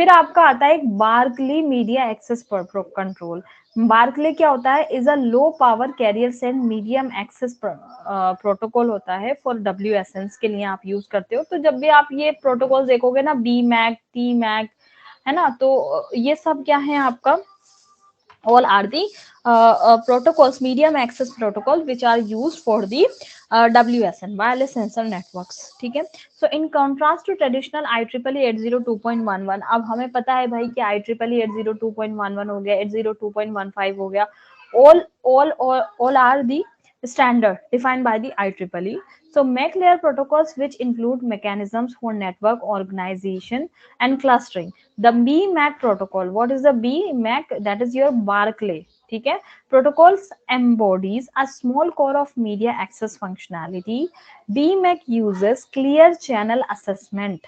फिर आपका आता है एक Berkeley media access control. Berkeley क्या होता है, is a low power carrier sense medium access protocol होता है फॉर WSNs के लिए आप यूज करते हो। तो जब भी आप ये प्रोटोकॉल देखोगे ना, बी मैक, टी मैक, है ना, तो ये सब क्या है आपका, all are the protocols, medium access protocol, which are used for the WSN, wireless sensor networks, ठीक है। So in contrast to traditional IEEE 802.11, अब हमें पता है भाई कि IEEE 802.11 हो गया, 802.15 हो गया, all are the standard defined by the IEEE. So MAC layer protocols, which include mechanisms for network organization and clustering. The BMAC protocol, what is the BMAC? That is your Barclay, ठीक है। Protocols embodies a small core of media access functionality. BMAC uses clear channel assessment.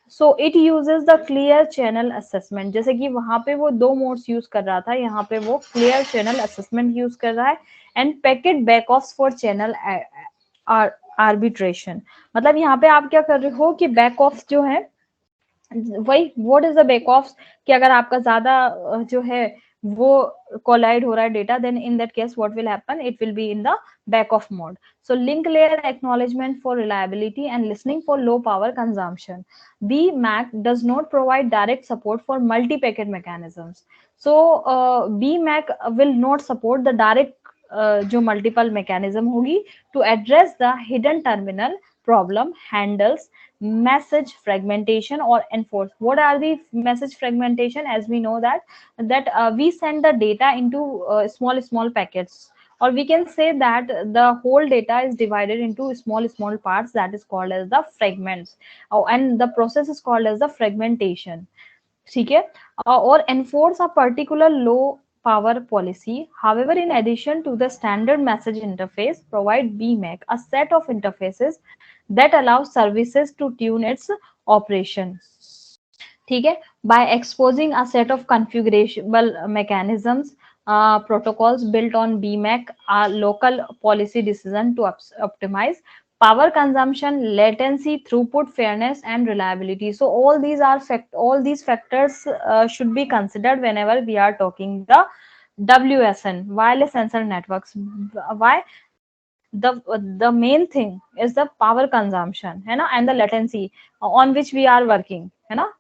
So it uses the clear channel assessment. जैसे कि वहां पे वो दो modes use कर रहा था, यहाँ पे वो clear channel assessment यूज कर रहा है, and packet backoffs for channel arbitration. मतलब यहाँ पे आप क्या कर रहे हो कि बैक ऑफ जो है, वही what is the back of, कि अगर आपका ज्यादा जो है वो कोलाइड हो रहा है data, then in that case what will happen, it will be in the back off mode. So link layer acknowledgement for reliability and listening for low power consumption. BMAC does not provide direct support for multi-packet mechanisms. So BMAC will not support the direct जो multiple mechanism होगी to address the hidden terminal problem, handles message fragmentation or enforce. What are the message fragmentation? As we know that we send the data into small packets, or we can say that the whole data is divided into small parts, that is called as the fragments. And the process is called as the fragmentation, ठीक है। or enforce a particular low power policy. However, in addition to the standard message interface, provide BMAC a set of interfaces that allows services to tune its operation, ठीक है, by exposing a set of configurable mechanisms. Protocols built on BMAC are local policy decision to optimize power consumption, latency, throughput, fairness, and reliability. So all these factors should be considered whenever we are talking the WSN, wireless sensor networks. Why? The main thing is the power consumption, है ना, and the latency on which we are working, है ना।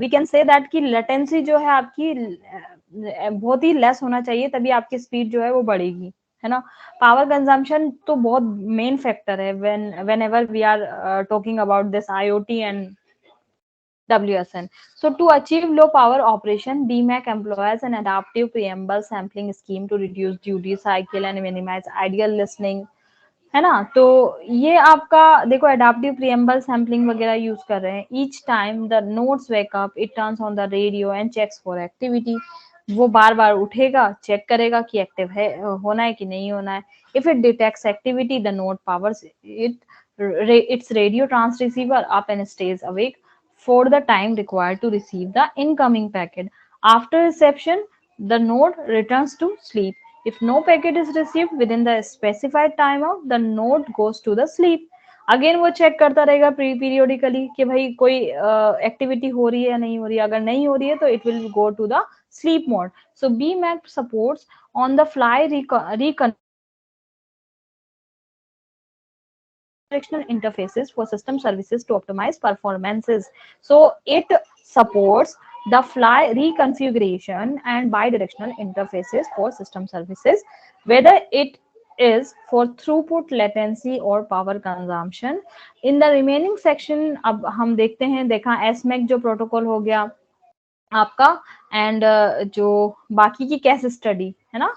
we can say that कि latency जो है आपकी बहुत ही less होना चाहिए, तभी आपकी स्पीड जो है वो बढ़ेगी, है ना। पावर कंजम्पशन तो बहुत मेन फैक्टर है whenever we are talking about this IoT and WSN. So to achieve low power operation, BMAC employs an adaptive preamble sampling scheme to reduce duty cycle and minimize ideal listening, है ना। तो ये आपका देखो adaptive preamble sampling वगैरह use कर रहे हैं। Each time the nodes wake up, it turns on the radio and checks for activity. वो बार बार उठेगा, चेक करेगा कि एक्टिव है, होना है कि नहीं होना है। If it detects activity, the node powers its radio transceiver up and stays awake for the time required to receive the incoming packet. After reception, the node returns to sleep. If no packet is received within the specified timeout, the node goes to the sleep. Again वो check करता रहेगा periodically कि भाई कोई activity हो रही है या नहीं हो रही है। अगर नहीं हो रही है तो it will go to the sleep mode. So BMAC supports on the fly directional interfaces for system services to optimize performances. So it supports the fly reconfiguration and bidirectional interfaces for system services, whether it is for throughput, latency or power consumption. In the remaining section अब हम देखते हैं, देखा SMAC जो protocol हो गया आपका, and जो बाकी की केस स्टडी है ना,